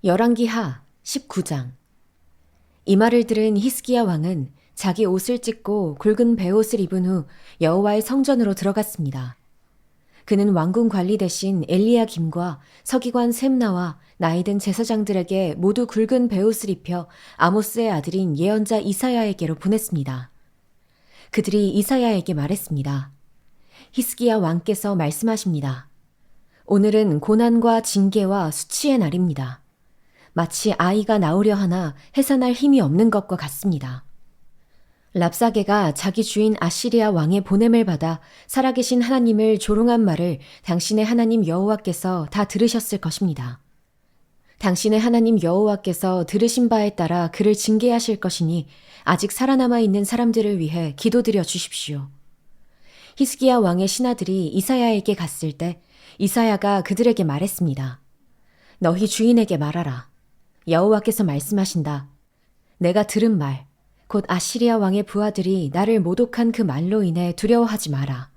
열왕기하 19장. 이 말을 들은 히스기야 왕은 자기 옷을 찢고 굵은 베옷을 입은 후 여호와의 성전으로 들어갔습니다. 그는 왕궁 관리 대신 엘리야김과 서기관 셈나와 나이든 제사장들에게 모두 굵은 베옷을 입혀 아모스의 아들인 예언자 이사야에게로 보냈습니다. 그들이 이사야에게 말했습니다. 히스기야 왕께서 말씀하십니다. 오늘은 고난과 징계와 수치의 날입니다. 마치 아이가 나오려 하나 해산할 힘이 없는 것과 같습니다. 랍사게가 자기 주인 아시리아 왕의 보냄을 받아 살아계신 하나님을 조롱한 말을 당신의 하나님 여호와께서 다 들으셨을 것입니다. 당신의 하나님 여호와께서 들으신 바에 따라 그를 징계하실 것이니 아직 살아남아 있는 사람들을 위해 기도드려 주십시오. 히스기야 왕의 신하들이 이사야에게 갔을 때 이사야가 그들에게 말했습니다. 너희 주인에게 말하라. 여호와께서 말씀하신다. 내가 들은 말, 곧 아시리아 왕의 부하들이 나를 모독한 그 말로 인해 두려워하지 마라.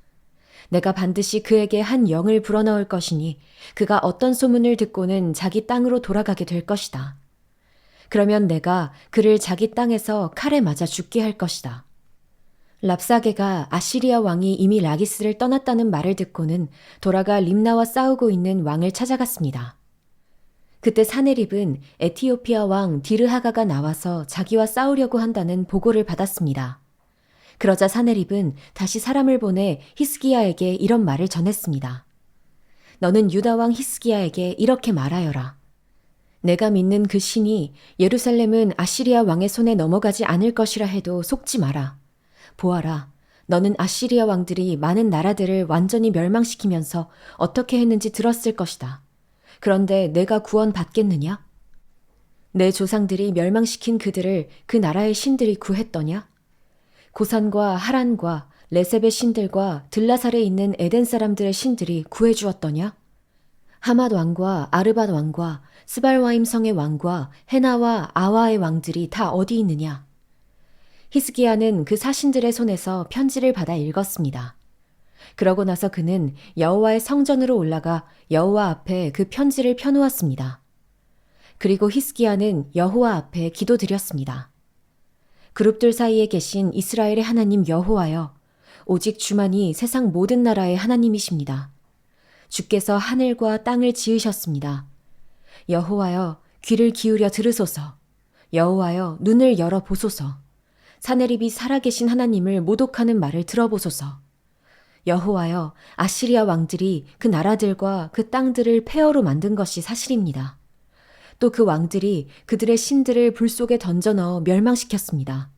내가 반드시 그에게 한 영을 불어넣을 것이니 그가 어떤 소문을 듣고는 자기 땅으로 돌아가게 될 것이다. 그러면 내가 그를 자기 땅에서 칼에 맞아 죽게 할 것이다. 랍사게가 아시리아 왕이 이미 라기스를 떠났다는 말을 듣고는 돌아가 림나와 싸우고 있는 왕을 찾아갔습니다. 그때 사네립은 에티오피아 왕 디르하가가 나와서 자기와 싸우려고 한다는 보고를 받았습니다. 그러자 사네립은 다시 사람을 보내 히스기야에게 이런 말을 전했습니다. 너는 유다 왕 히스기야에게 이렇게 말하여라. 내가 믿는 그 신이 예루살렘은 아시리아 왕의 손에 넘어가지 않을 것이라 해도 속지 마라. 보아라. 너는 아시리아 왕들이 많은 나라들을 완전히 멸망시키면서 어떻게 했는지 들었을 것이다. 그런데 내가 구원받겠느냐? 내 조상들이 멸망시킨 그들을 그 나라의 신들이 구했더냐? 고산과 하란과 레셉의 신들과 들라살에 있는 에덴 사람들의 신들이 구해주었더냐? 하맛 왕과 아르밧 왕과 스발와임 성의 왕과 헤나와 아와의 왕들이 다 어디 있느냐? 히스기야는 그 사신들의 손에서 편지를 받아 읽었습니다. 그러고 나서 그는 여호와의 성전으로 올라가 여호와 앞에 그 편지를 펴놓았습니다. 그리고 히스기야는 여호와 앞에 기도드렸습니다. 그룹들 사이에 계신 이스라엘의 하나님 여호와여, 오직 주만이 세상 모든 나라의 하나님이십니다. 주께서 하늘과 땅을 지으셨습니다. 여호와여, 귀를 기울여 들으소서. 여호와여, 눈을 열어 보소서. 사네립이 살아계신 하나님을 모독하는 말을 들어보소서. 여호와여, 아시리아 왕들이 그 나라들과 그 땅들을 폐허로 만든 것이 사실입니다. 또 그 왕들이 그들의 신들을 불 속에 던져 넣어 멸망시켰습니다.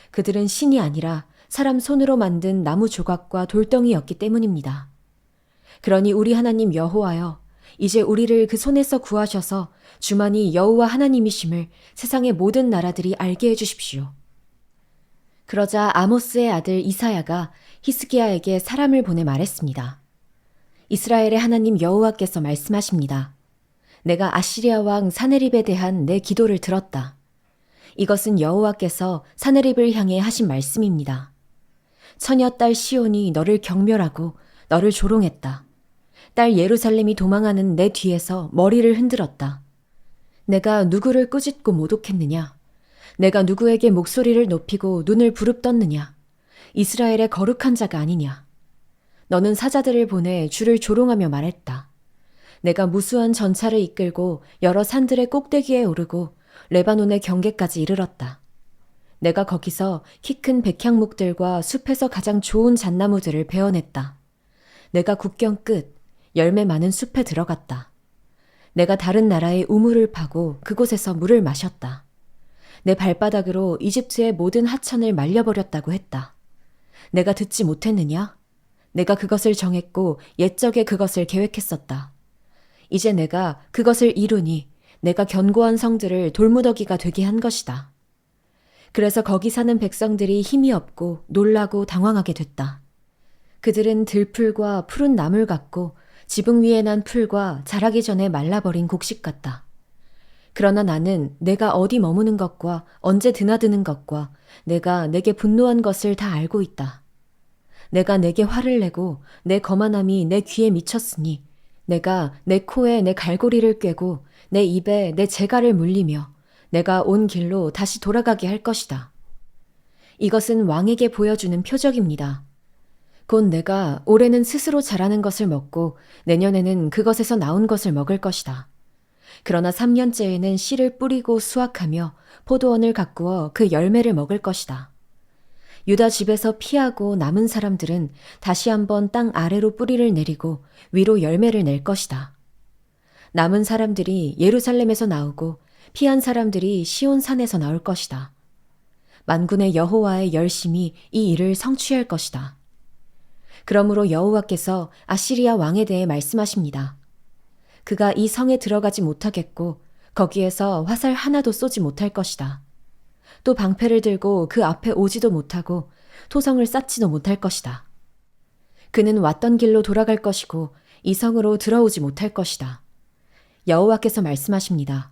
그들은 신이 아니라 사람 손으로 만든 나무 조각과 돌덩이였기 때문입니다. 그러니 우리 하나님 여호와여, 이제 우리를 그 손에서 구하셔서 주만이 여호와 하나님이심을 세상의 모든 나라들이 알게 해주십시오. 그러자 아모스의 아들 이사야가 히스기야에게 사람을 보내 말했습니다. 이스라엘의 하나님 여호와께서 말씀하십니다. 내가 아시리아 왕 사네립에 대한 내 기도를 들었다. 이것은 여호와께서 사네립을 향해 하신 말씀입니다. 처녀 딸 시온이 너를 경멸하고 너를 조롱했다. 딸 예루살렘이 도망하는 내 뒤에서 머리를 흔들었다. 내가 누구를 꾸짖고 모독했느냐? 내가 누구에게 목소리를 높이고 눈을 부릅떴느냐? 이스라엘의 거룩한 자가 아니냐? 너는 사자들을 보내 주를 조롱하며 말했다. 내가 무수한 전차를 이끌고 여러 산들의 꼭대기에 오르고 레바논의 경계까지 이르렀다. 내가 거기서 키 큰 백향목들과 숲에서 가장 좋은 잣나무들을 베어냈다. 내가 국경 끝, 열매 많은 숲에 들어갔다. 내가 다른 나라의 우물을 파고 그곳에서 물을 마셨다. 내 발바닥으로 이집트의 모든 하천을 말려버렸다고 했다. 내가 듣지 못했느냐? 내가 그것을 정했고 옛적에 그것을 계획했었다. 이제 내가 그것을 이루니 내가 견고한 성들을 돌무더기가 되게 한 것이다. 그래서 거기 사는 백성들이 힘이 없고 놀라고 당황하게 됐다. 그들은 들풀과 푸른 나물 같고 지붕 위에 난 풀과 자라기 전에 말라버린 곡식 같다. 그러나 나는 내가 어디 머무는 것과 언제 드나드는 것과 내가 내게 분노한 것을 다 알고 있다. 내가 내게 화를 내고 내 거만함이 내 귀에 미쳤으니 내가 내 코에 내 갈고리를 꿰고 내 입에 내 재갈을 물리며 내가 온 길로 다시 돌아가게 할 것이다. 이것은 왕에게 보여주는 표적입니다. 곧 내가 올해는 스스로 자라는 것을 먹고 내년에는 그것에서 나온 것을 먹을 것이다. 그러나 3년째에는 씨를 뿌리고 수확하며 포도원을 가꾸어 그 열매를 먹을 것이다. 유다 집에서 피하고 남은 사람들은 다시 한번 땅 아래로 뿌리를 내리고 위로 열매를 낼 것이다. 남은 사람들이 예루살렘에서 나오고 피한 사람들이 시온 산에서 나올 것이다. 만군의 여호와의 열심이 이 일을 성취할 것이다. 그러므로 여호와께서 아시리아 왕에 대해 말씀하십니다. 그가 이 성에 들어가지 못하겠고 거기에서 화살 하나도 쏘지 못할 것이다. 또 방패를 들고 그 앞에 오지도 못하고 토성을 쌓지도 못할 것이다. 그는 왔던 길로 돌아갈 것이고 이 성으로 들어오지 못할 것이다. 여호와께서 말씀하십니다.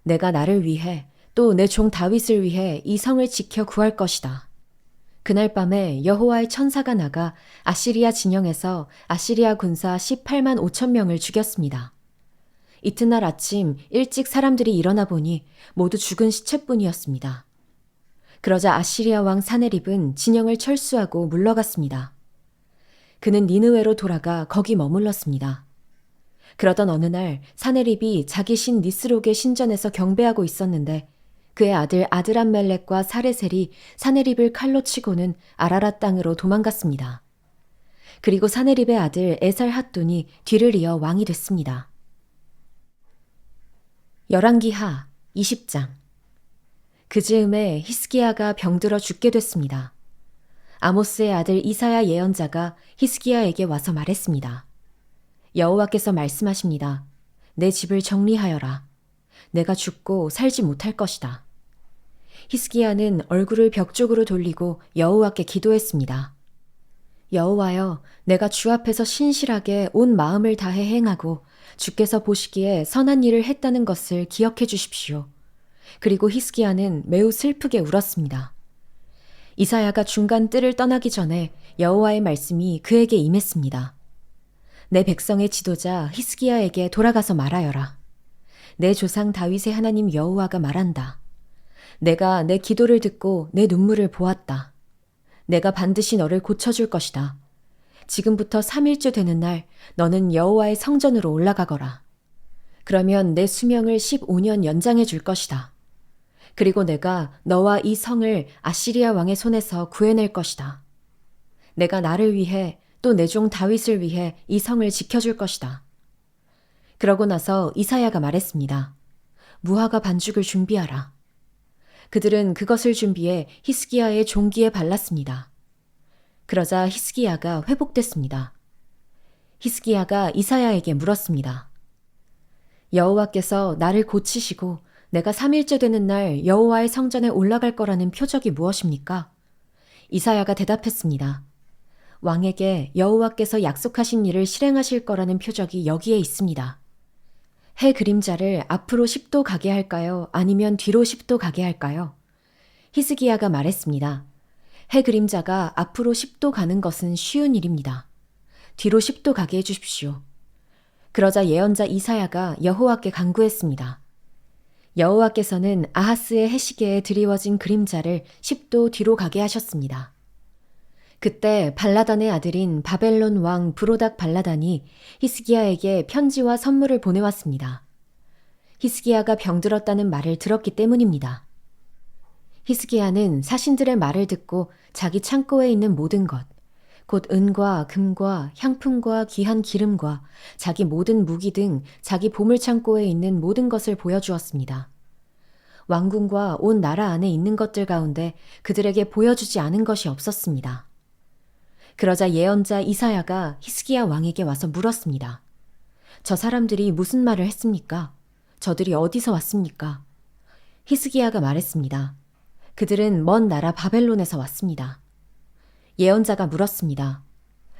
내가 나를 위해 또 내 종 다윗을 위해 이 성을 지켜 구할 것이다. 그날 밤에 여호와의 천사가 나가 아시리아 진영에서 아시리아 군사 18만 5천 명을 죽였습니다. 이튿날 아침 일찍 사람들이 일어나 보니 모두 죽은 시체뿐이었습니다. 그러자 아시리아 왕 사네립은 진영을 철수하고 물러갔습니다. 그는 니느웨로 돌아가 거기 머물렀습니다. 그러던 어느 날 사네립이 자기 신 니스록의 신전에서 경배하고 있었는데 그의 아들 아드람멜렉과 사레셀이 사네립을 칼로 치고는 아라랏 땅으로 도망갔습니다. 그리고 사네립의 아들 에살핫돈이 뒤를 이어 왕이 됐습니다. 열왕기하 20장. 그 즈음에 히스기야가 병들어 죽게 됐습니다. 아모스의 아들 이사야 예언자가 히스기야에게 와서 말했습니다. 여호와께서 말씀하십니다. 내 집을 정리하여라. 내가 죽고 살지 못할 것이다. 히스기야는 얼굴을 벽 쪽으로 돌리고 여호와께 기도했습니다. 여호와여, 내가 주 앞에서 신실하게 온 마음을 다해 행하고 주께서 보시기에 선한 일을 했다는 것을 기억해 주십시오. 그리고 히스기야는 매우 슬프게 울었습니다. 이사야가 중간 뜰을 떠나기 전에 여호와의 말씀이 그에게 임했습니다. 내 백성의 지도자 히스기야에게 돌아가서 말하여라. 내 조상 다윗의 하나님 여호와가 말한다. 내가 내 기도를 듣고 내 눈물을 보았다. 내가 반드시 너를 고쳐줄 것이다. 지금부터 3일째 되는 날 너는 여호와의 성전으로 올라가거라. 그러면 내 수명을 15년 연장해 줄 것이다. 그리고 내가 너와 이 성을 아시리아 왕의 손에서 구해낼 것이다. 내가 나를 위해 또 내 종 다윗을 위해 이 성을 지켜줄 것이다. 그러고 나서 이사야가 말했습니다. 무화과 반죽을 준비하라. 그들은 그것을 준비해 히스기야의 종기에 발랐습니다. 그러자 히스기야가 회복됐습니다. 히스기야가 이사야에게 물었습니다. 여호와께서 나를 고치시고 내가 3일째 되는 날 여호와의 성전에 올라갈 거라는 표적이 무엇입니까? 이사야가 대답했습니다. 왕에게 여호와께서 약속하신 일을 실행하실 거라는 표적이 여기에 있습니다. 해 그림자를 앞으로 10도 가게 할까요? 아니면 뒤로 10도 가게 할까요? 히스기야가 말했습니다. 해 그림자가 앞으로 10도 가는 것은 쉬운 일입니다. 뒤로 10도 가게 해주십시오. 그러자 예언자 이사야가 여호와께 간구했습니다. 여호와께서는 아하스의 해시계에 드리워진 그림자를 10도 뒤로 가게 하셨습니다. 그때 발라단의 아들인 바벨론 왕 브로닥 발라단이 히스기야에게 편지와 선물을 보내왔습니다. 히스기야가 병들었다는 말을 들었기 때문입니다. 히스기야는 사신들의 말을 듣고 자기 창고에 있는 모든 것, 곧 은과 금과 향품과 귀한 기름과 자기 모든 무기 등 자기 보물창고에 있는 모든 것을 보여주었습니다. 왕궁과 온 나라 안에 있는 것들 가운데 그들에게 보여주지 않은 것이 없었습니다. 그러자 예언자 이사야가 히스기야 왕에게 와서 물었습니다. 저 사람들이 무슨 말을 했습니까? 저들이 어디서 왔습니까? 히스기야가 말했습니다. 그들은 먼 나라 바벨론에서 왔습니다. 예언자가 물었습니다.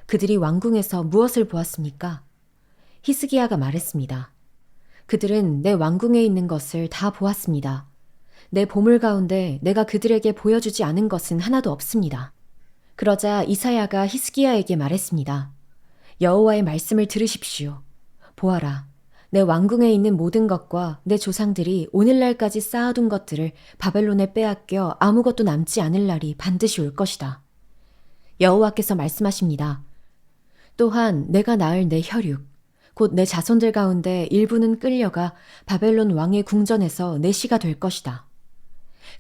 그들이 왕궁에서 무엇을 보았습니까? 히스기야가 말했습니다. 그들은 내 왕궁에 있는 것을 다 보았습니다. 내 보물 가운데 내가 그들에게 보여주지 않은 것은 하나도 없습니다. 그러자 이사야가 히스기야에게 말했습니다. 여호와의 말씀을 들으십시오. 보아라. 내 왕궁에 있는 모든 것과 내 조상들이 오늘날까지 쌓아둔 것들을 바벨론에 빼앗겨 아무것도 남지 않을 날이 반드시 올 것이다. 여호와께서 말씀하십니다. 또한 내가 낳을 내 혈육, 곧 내 자손들 가운데 일부는 끌려가 바벨론 왕의 궁전에서 내 시가 될 것이다.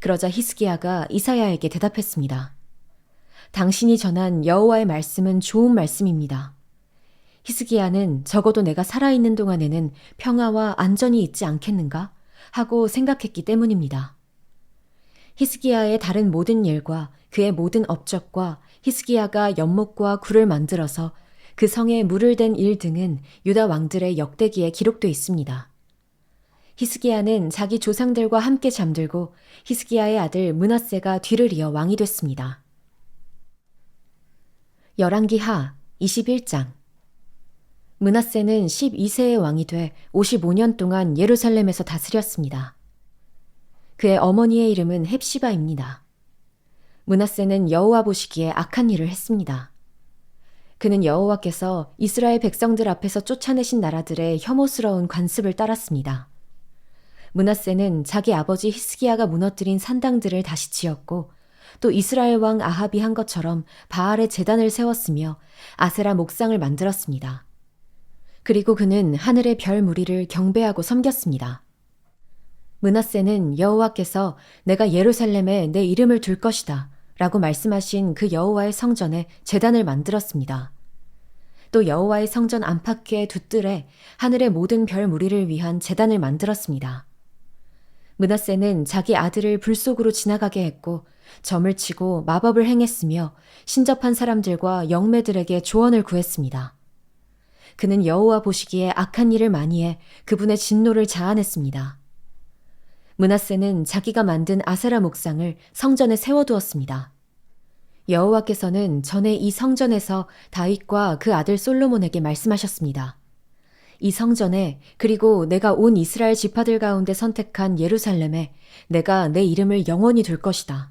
그러자 히스기야가 이사야에게 대답했습니다. 당신이 전한 여호와의 말씀은 좋은 말씀입니다. 히스기야는 적어도 내가 살아있는 동안에는 평화와 안전이 있지 않겠는가? 하고 생각했기 때문입니다. 히스기야의 다른 모든 일과 그의 모든 업적과 히스기야가 연못과 굴을 만들어서 그 성에 물을 댄 일 등은 유다 왕들의 역대기에 기록돼 있습니다. 히스기야는 자기 조상들과 함께 잠들고 히스기야의 아들 므낫세가 뒤를 이어 왕이 됐습니다. 열왕기하 21장. 므낫세는 12세의 왕이 돼 55년 동안 예루살렘에서 다스렸습니다. 그의 어머니의 이름은 헵시바입니다. 므낫세는 여호와 보시기에 악한 일을 했습니다. 그는 여호와께서 이스라엘 백성들 앞에서 쫓아내신 나라들의 혐오스러운 관습을 따랐습니다. 므낫세는 자기 아버지 히스기야가 무너뜨린 산당들을 다시 지었고 또 이스라엘 왕 아합이 한 것처럼 바알의 제단을 세웠으며 아세라 목상을 만들었습니다. 그리고 그는 하늘의 별 무리를 경배하고 섬겼습니다. 므낫세는 여호와께서 내가 예루살렘에 내 이름을 둘 것이다 라고 말씀하신 그 여호와의 성전에 제단을 만들었습니다. 또 여호와의 성전 안팎의 두 뜰에 하늘의 모든 별 무리를 위한 제단을 만들었습니다. 므낫세는 자기 아들을 불 속으로 지나가게 했고 점을 치고 마법을 행했으며 신접한 사람들과 영매들에게 조언을 구했습니다. 그는 여호와 보시기에 악한 일을 많이 해 그분의 진노를 자아냈습니다. 므낫세는 자기가 만든 아세라 목상을 성전에 세워두었습니다. 여호와께서는 전에 이 성전에서 다윗과 그 아들 솔로몬에게 말씀하셨습니다. 이 성전에 그리고 내가 온 이스라엘 지파들 가운데 선택한 예루살렘에 내가 내 이름을 영원히 둘 것이다.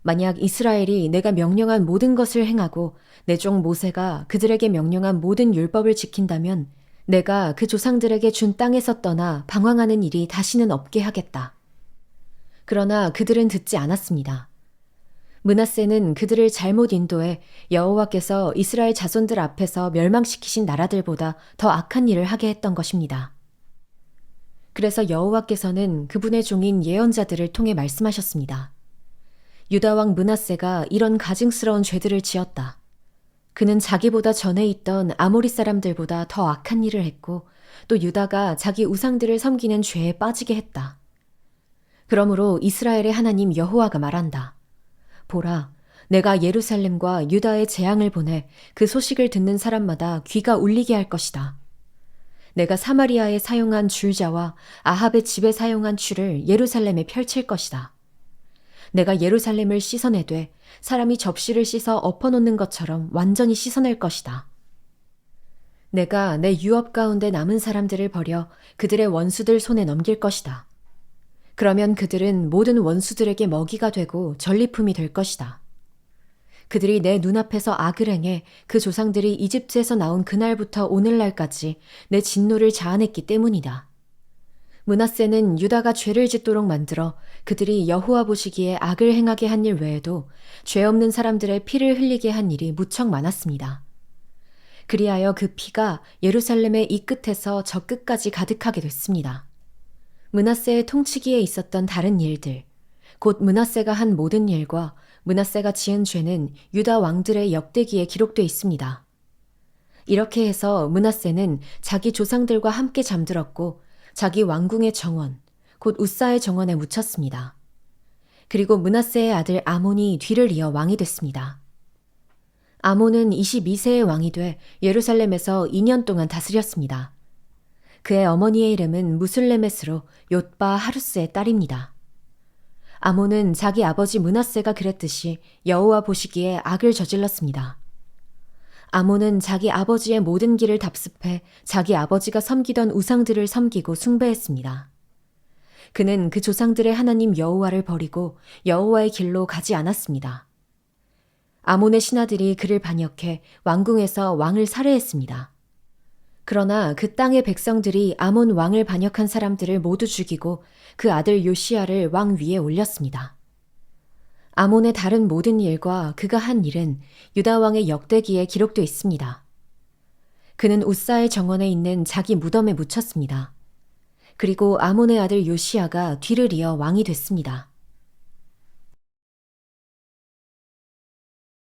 만약 이스라엘이 내가 명령한 모든 것을 행하고 내 종 모세가 그들에게 명령한 모든 율법을 지킨다면 내가 그 조상들에게 준 땅에서 떠나 방황하는 일이 다시는 없게 하겠다. 그러나 그들은 듣지 않았습니다. 므낫세는 그들을 잘못 인도해 여호와께서 이스라엘 자손들 앞에서 멸망시키신 나라들보다 더 악한 일을 하게 했던 것입니다. 그래서 여호와께서는 그분의 종인 예언자들을 통해 말씀하셨습니다. 유다 왕 므낫세가 이런 가증스러운 죄들을 지었다. 그는 자기보다 전에 있던 아모리 사람들보다 더 악한 일을 했고 또 유다가 자기 우상들을 섬기는 죄에 빠지게 했다. 그러므로 이스라엘의 하나님 여호와가 말한다. 보라, 내가 예루살렘과 유다의 재앙을 보내 그 소식을 듣는 사람마다 귀가 울리게 할 것이다. 내가 사마리아에 사용한 줄자와 아합의 집에 사용한 줄을 예루살렘에 펼칠 것이다. 내가 예루살렘을 씻어내되 사람이 접시를 씻어 엎어놓는 것처럼 완전히 씻어낼 것이다. 내가 내 유업 가운데 남은 사람들을 버려 그들의 원수들 손에 넘길 것이다. 그러면 그들은 모든 원수들에게 먹이가 되고 전리품이 될 것이다. 그들이 내 눈앞에서 악을 행해 그 조상들이 이집트에서 나온 그날부터 오늘날까지 내 진노를 자아냈기 때문이다. 므낫세는 유다가 죄를 짓도록 만들어 그들이 여호와 보시기에 악을 행하게 한 일 외에도 죄 없는 사람들의 피를 흘리게 한 일이 무척 많았습니다. 그리하여 그 피가 예루살렘의 이 끝에서 저 끝까지 가득하게 됐습니다. 므낫세의 통치기에 있었던 다른 일들, 곧 므낫세가 한 모든 일과 므낫세가 지은 죄는 유다 왕들의 역대기에 기록돼 있습니다. 이렇게 해서 므낫세는 자기 조상들과 함께 잠들었고 자기 왕궁의 정원, 곧 우사의 정원에 묻혔습니다. 그리고 므낫세의 아들 아몬이 뒤를 이어 왕이 됐습니다. 아몬은 22세의 왕이 돼 예루살렘에서 2년 동안 다스렸습니다. 그의 어머니의 이름은 무슬레메스로 옅바 하루스의 딸입니다. 아몬은 자기 아버지 므낫세가 그랬듯이 여호와 보시기에 악을 저질렀습니다. 아몬은 자기 아버지의 모든 길을 답습해 자기 아버지가 섬기던 우상들을 섬기고 숭배했습니다. 그는 그 조상들의 하나님 여호와를 버리고 여호와의 길로 가지 않았습니다. 아몬의 신하들이 그를 반역해 왕궁에서 왕을 살해했습니다. 그러나 그 땅의 백성들이 아몬 왕을 반역한 사람들을 모두 죽이고 그 아들 요시야를 왕 위에 올렸습니다. 아몬의 다른 모든 일과 그가 한 일은 유다 왕의 역대기에 기록되어 있습니다. 그는 우사의 정원에 있는 자기 무덤에 묻혔습니다. 그리고 아몬의 아들 요시야가 뒤를 이어 왕이 됐습니다.